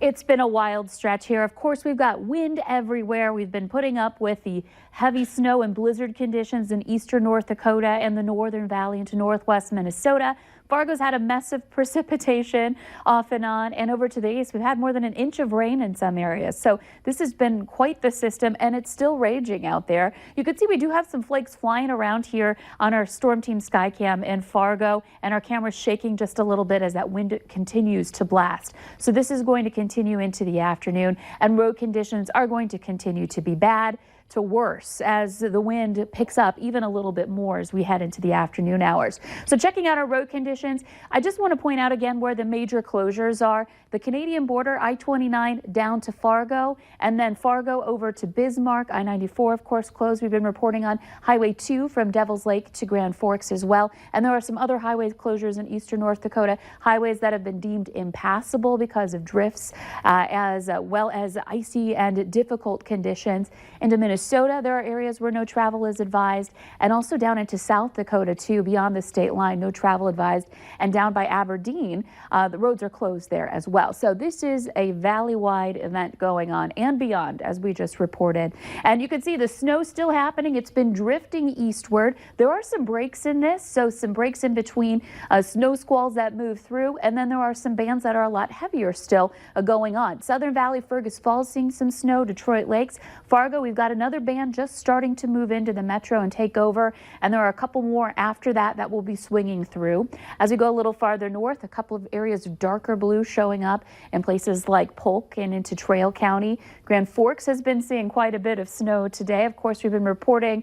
It's been a wild stretch here. Of course, we've got wind everywhere. We've been putting up with the heavy snow and blizzard conditions in eastern North Dakota and the northern valley into northwest Minnesota. Fargo's had a mess of precipitation off and on, and over to the east, we've had more than an inch of rain in some areas. So this has been quite the system, and it's still raging out there. You can see we do have some flakes flying around here on our Storm Team Skycam in Fargo, and our camera's shaking just a little bit as that wind continues to blast. So this is going to continue into the afternoon, and road conditions are going to continue to be bad to worse as the wind picks up even a little bit more as we head into the afternoon hours. So checking out our road conditions, I just want to point out again where the major closures are. The Canadian border, I-29 down to Fargo, and then Fargo over to Bismarck. I-94, of course, closed. We've been reporting on Highway 2 from Devil's Lake to Grand Forks as well. And there are some other highway closures in eastern North Dakota, highways that have been deemed impassable because of drifts, as well as icy and difficult conditions. Into Minnesota, there are areas where no travel is advised, and also down into South Dakota too, beyond the state line, no travel advised, and down by Aberdeen, the roads are closed there as well. So this is a valley-wide event going on and beyond, as we just reported. And you can see the snow still happening. It's been drifting eastward. There are some breaks in this, so some breaks in between snow squalls that move through, and then there are some bands that are a lot heavier still going on. Southern Valley, Fergus Falls seeing some snow, Detroit Lakes, Fargo, we've got another band just starting to move into the metro and take over, and there are a couple more after that that will be swinging through. As we go a little farther north, a couple of areas of darker blue showing up in places like Polk and into Trail County. Grand Forks has been seeing quite a bit of snow today. Of course, we've been reporting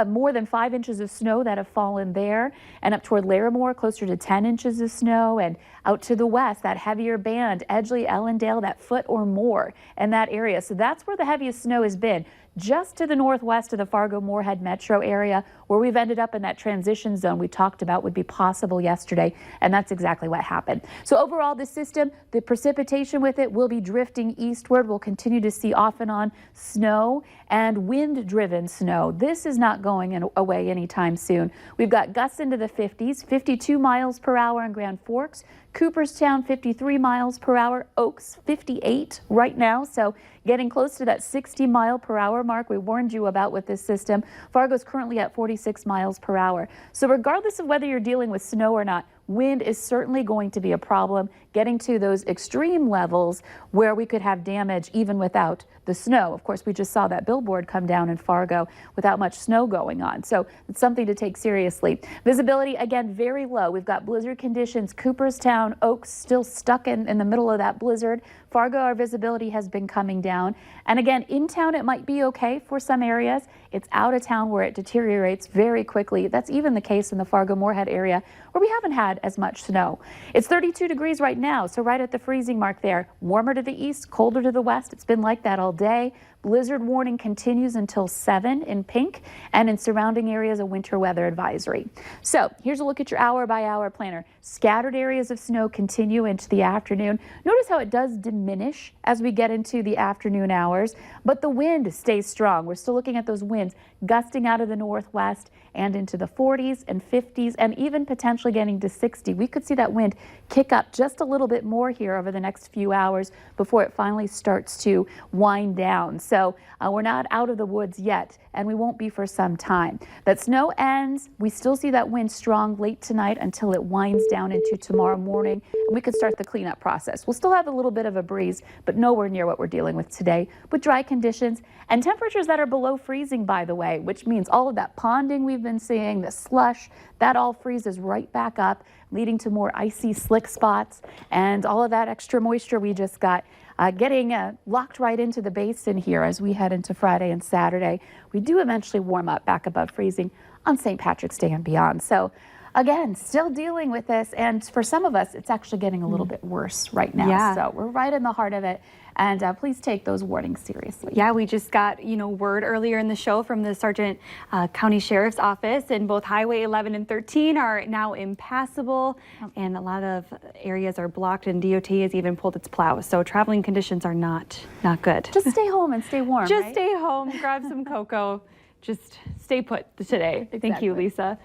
more than 5 inches of snow that have fallen there, and up toward Larimore, closer to 10 inches of snow, and out to the west, that heavier band, Edgeley, Ellendale, that foot or more in that area. So that's where the heaviest snow has been. Just to the northwest of the Fargo-Moorhead metro area, where we've ended up in that transition zone we talked about would be possible yesterday, and that's exactly what happened. So overall, the system, the precipitation with it will be drifting eastward. We'll continue to see off and on snow and wind-driven snow. This is not going away anytime soon. We've got gusts into the 50s, 52 miles per hour in Grand Forks, Cooperstown 53 miles per hour, Oaks 58 right now, so getting close to that 60 mile per hour mark we warned you about with this system. Fargo's currently at 46 miles per hour. So regardless of whether you're dealing with snow or not, wind is certainly going to be a problem, getting to those extreme levels where we could have damage even without the snow. Of course, we just saw that billboard come down in Fargo without much snow going on. So it's something to take seriously. Visibility, again, very low. We've got blizzard conditions. Cooperstown, Oaks still stuck in the middle of that blizzard. Fargo, our visibility has been coming down. And again, in town, it might be okay for some areas. It's out of town where it deteriorates very quickly. That's even the case in the Fargo-Moorhead area where we haven't had as much snow. It's 32 degrees right now, so right at the freezing mark there. Warmer to the east, colder to the west. It's been like that all day. Blizzard warning continues until 7 in pink, and in surrounding areas a winter weather advisory. So here's a look at your hour-by-hour planner. Scattered areas of snow continue into the afternoon. Notice how it does diminish as we get into the afternoon hours, but the wind stays strong. We're still looking at those winds gusting out of the northwest and into the 40s and 50s, and even potentially getting to 60. We could see that wind kick up just a little bit more here over the next few hours before it finally starts to wind down. So we're not out of the woods yet, and we won't be for some time. That snow ends. We still see that wind strong late tonight until it winds down into tomorrow morning, and we could start the cleanup process. We'll still have a little bit of a breeze, but nowhere near what we're dealing with today, with dry conditions and temperatures that are below freezing, by the way, which means all of that ponding we've been seeing, the slush, that all freezes right back up, leading to more icy slick spots, and all of that extra moisture we just got getting locked right into the basin here as we head into Friday and Saturday. We do eventually warm up back above freezing on St. Patrick's Day and beyond. So again, still dealing with this, and for some of us, it's actually getting a little bit worse right now. Yeah. So we're right in the heart of it, and please take those warnings seriously. Yeah, we just got, word earlier in the show from the Sargent County Sheriff's Office, and both Highway 11 and 13 are now impassable, and a lot of areas are blocked, and DOT has even pulled its plows. So traveling conditions are not good. Just stay home and stay warm. Just right? stay home, grab some cocoa, just stay put today. Exactly. Thank you, Lisa.